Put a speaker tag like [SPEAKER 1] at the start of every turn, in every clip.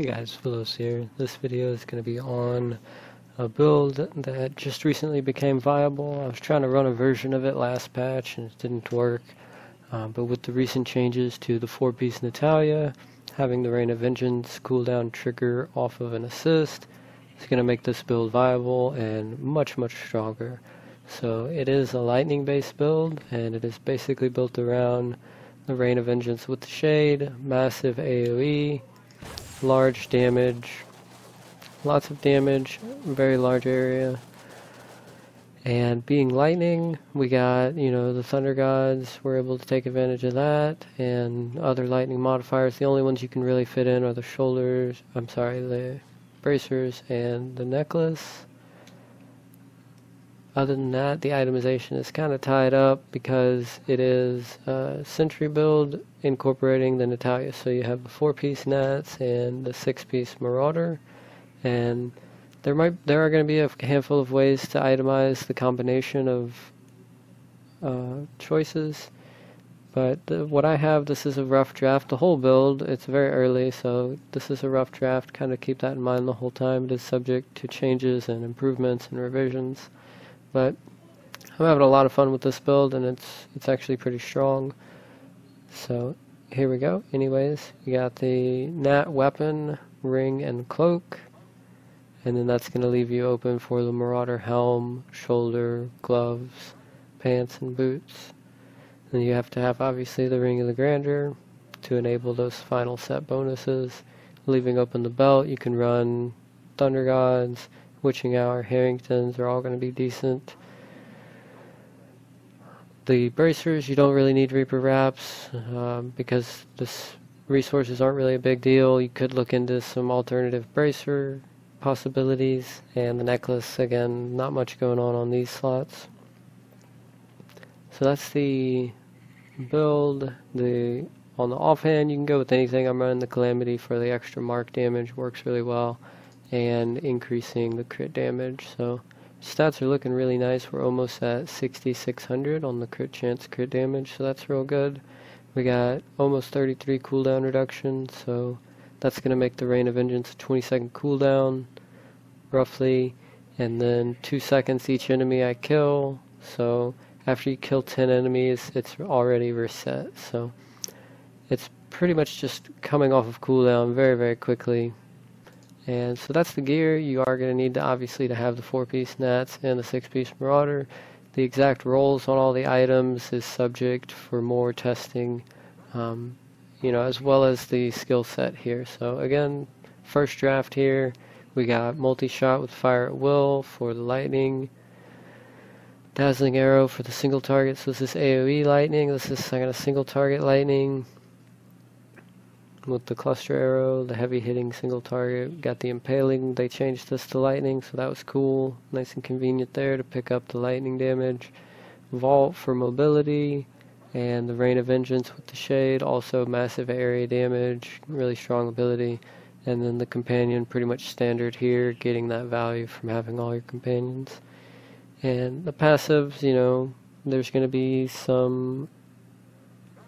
[SPEAKER 1] Hey guys, Philos here. This video is going to be on a build that just recently became viable. I was trying to run a version of it last patch and it didn't work. But with the recent changes to the 4-piece Natalia, having the Rain of Vengeance cooldown trigger off of an assist, it's going to make this build viable and much stronger. So it is a lightning based build, and it is basically built around the Rain of Vengeance with the Shade, massive AoE, large damage, lots of damage, very large area. And being lightning, we got, the Thunder Gods were able to take advantage of that, and other lightning modifiers. The only ones you can really fit in are the the bracers and the necklace. Other than that, the itemization is kind of tied up because it is a sentry build incorporating the Natalia. So you have the 4-piece Nats and the 6-piece Marauder, and there are going to be a handful of ways to itemize the combination of choices. But what I have, this is a rough draft. The whole build, it's very early, so this is a rough draft. Kind of keep that in mind the whole time. It is subject to changes and improvements and revisions. But I'm having a lot of fun with this build, and it's actually pretty strong. So here we go. Anyways, you got the Nat weapon, ring, and cloak, and then that's going to leave you open for the Marauder helm, shoulder, gloves, pants, and boots. Then you have to have obviously the Ring of the Grandeur to enable those final set bonuses. Leaving open the belt, you can run Thunder Gods, Witching Hour, Harringtons are all going to be decent. The bracers, you don't really need Reaper Wraps because this resources aren't really a big deal. You could look into some alternative bracer possibilities. And the necklace, again, not much going on these slots. So that's the build. On the offhand, you can go with anything. I'm running the Calamity for the extra mark damage, works really well, and increasing the crit damage. So stats are looking really nice. We're almost at 6,600 on the crit chance crit damage, so that's real good. We got almost 33 cooldown reduction, so that's going to make the Rain of Vengeance a 20-second cooldown roughly, and then 2 seconds each enemy I kill. So after you kill 10 enemies, it's already reset. So it's pretty much just coming off of cooldown very quickly. And so that's the gear. You are going to need obviously to have the 4-piece Nats and the 6-piece Marauder. The exact rolls on all the items is subject for more testing, as well as the skill set here. So again, first draft here, we got multi-shot with fire at will for the lightning, dazzling arrow for the single target. So this is AoE lightning. This is kind of single target lightning. With the cluster arrow, the heavy hitting single target. Got the impaling, they changed this to lightning, so that was cool. Nice and convenient there to pick up the lightning damage. Vault for mobility, and the Rain of Vengeance with the Shade, also massive area damage, really strong ability. And then the companion, pretty much standard here, getting that value from having all your companions. And the passives, there's going to be some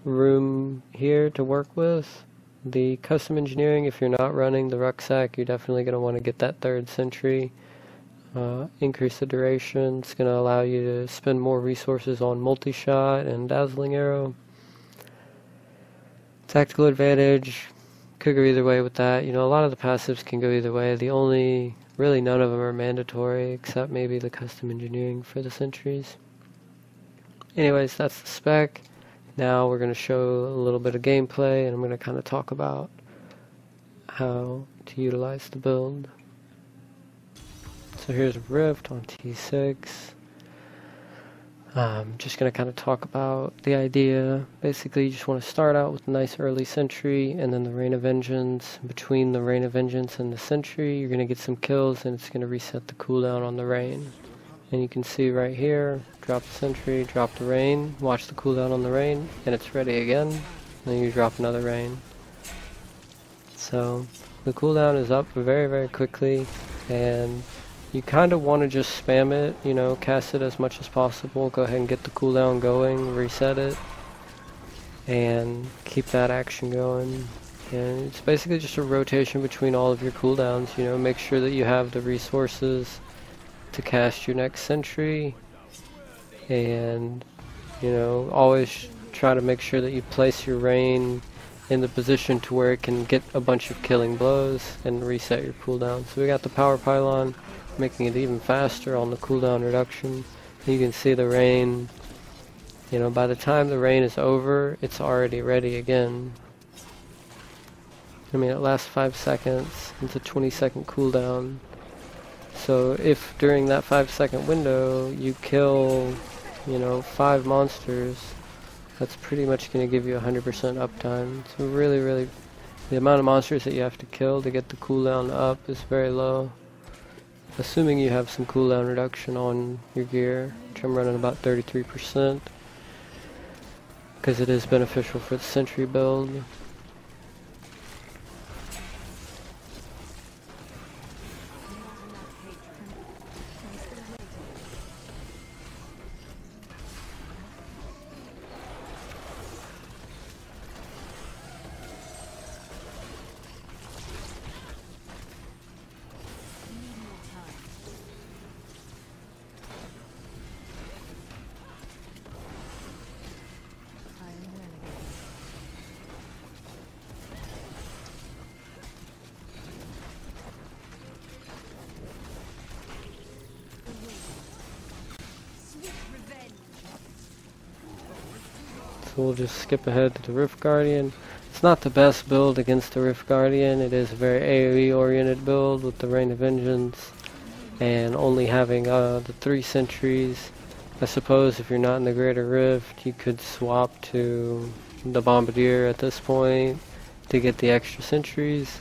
[SPEAKER 1] room here to work with. The custom engineering, if you're not running the rucksack, you're definitely going to want to get that 3rd sentry. Increase the duration. It's going to allow you to spend more resources on multi-shot and dazzling arrow. Tactical advantage, could go either way with that. A lot of the passives can go either way. Really none of them are mandatory, except maybe the custom engineering for the sentries. Anyways, that's the spec. Now we're going to show a little bit of gameplay, and I'm going to kind of talk about how to utilize the build. So here's a Rift on T6. Just going to kind of talk about the idea. Basically, you just want to start out with a nice early sentry, and then the Rain of Vengeance. Between the Rain of Vengeance and the sentry, you're going to get some kills, and it's going to reset the cooldown on the Rain. And you can see right here, drop the sentry, drop the Rain, watch the cooldown on the Rain, and it's ready again. Then you drop another Rain. So the cooldown is up very quickly, and you kind of want to just spam it, cast it as much as possible. Go ahead and get the cooldown going, reset it, and keep that action going. And it's basically just a rotation between all of your cooldowns, you know, make sure that you have the resources to cast your next sentry, and, you know, always try to make sure that you place your rain in the position to where it can get a bunch of killing blows and reset your cooldown. So we got the power pylon, making it even faster on the cooldown reduction. You can see the rain, you know, by the time the rain is over, it's already ready again. I mean, it lasts 5 seconds. It's a 20-second cooldown. So if during that 5-second window you kill, you know, 5 monsters, that's pretty much going to give you 100% uptime. So really, the amount of monsters that you have to kill to get the cooldown up is very low. Assuming you have some cooldown reduction on your gear, which I'm running about 33%, because it is beneficial for the sentry build. So we'll just skip ahead to the Rift Guardian. It's not the best build against the Rift Guardian. It is a very AoE oriented build with the Rain of Vengeance and only having the 3 sentries. I suppose if you're not in the Greater Rift, you could swap to the Bombardier at this point to get the extra sentries.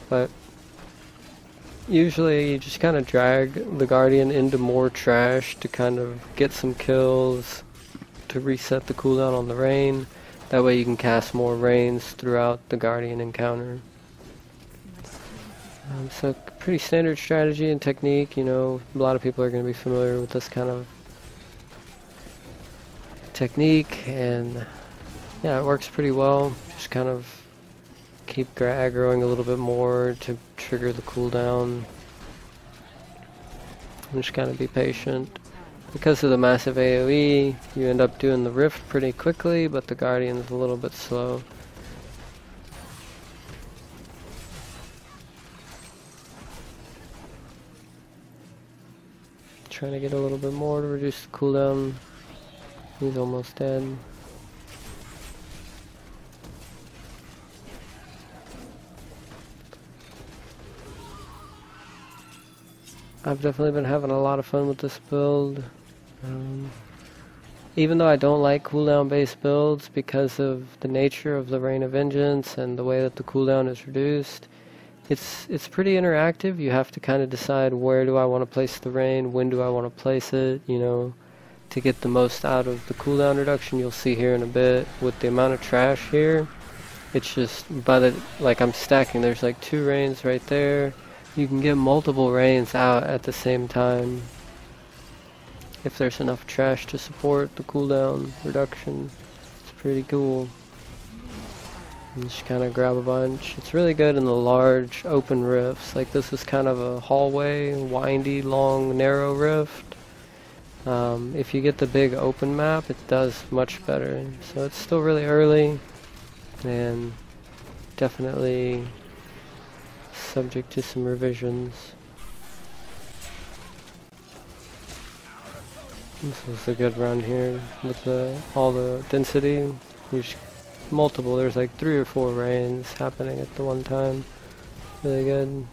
[SPEAKER 1] But usually you just kind of drag the Guardian into more trash to kind of get some kills, to reset the cooldown on the rain. That way you can cast more rains throughout the Guardian encounter. So pretty standard strategy and technique, you know, a lot of people are going to be familiar with this kind of technique, and yeah, it works pretty well. Just kind of keep aggroing a little bit more to trigger the cooldown. And just kind of be patient. Because of the massive AoE, you end up doing the Rift pretty quickly, but the Guardian's a little bit slow. Trying to get a little bit more to reduce the cooldown. He's almost dead. I've definitely been having a lot of fun with this build. Even though I don't like cooldown based builds because of the nature of the Rain of Vengeance and the way that the cooldown is reduced, it's pretty interactive. You have to kind of decide, where do I want to place the rain, when do I want to place it, you know, to get the most out of the cooldown reduction. You'll see here in a bit with the amount of trash here, it's just like I'm stacking, there's like 2 rains right there. You can get multiple rains out at the same time if there's enough trash to support the cooldown reduction. It's pretty cool. And just kind of grab a bunch. It's really good in the large open rifts. Like this is kind of a hallway, windy, long, narrow rift. If you get the big open map, it does much better. So it's still really early and definitely subject to some revisions. This was a good run here with all the density. There's multiple, there's like 3 or 4 rains happening at the one time. Really good.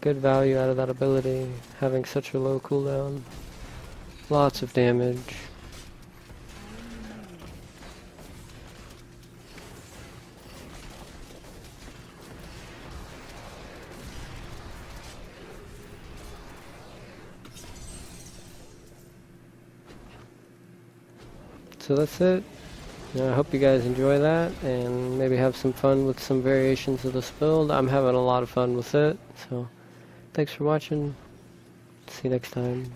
[SPEAKER 1] Good value out of that ability, having such a low cooldown. Lots of damage. So that's it. I hope you guys enjoy that and maybe have some fun with some variations of this build. I'm having a lot of fun with it. So thanks for watching. See you next time.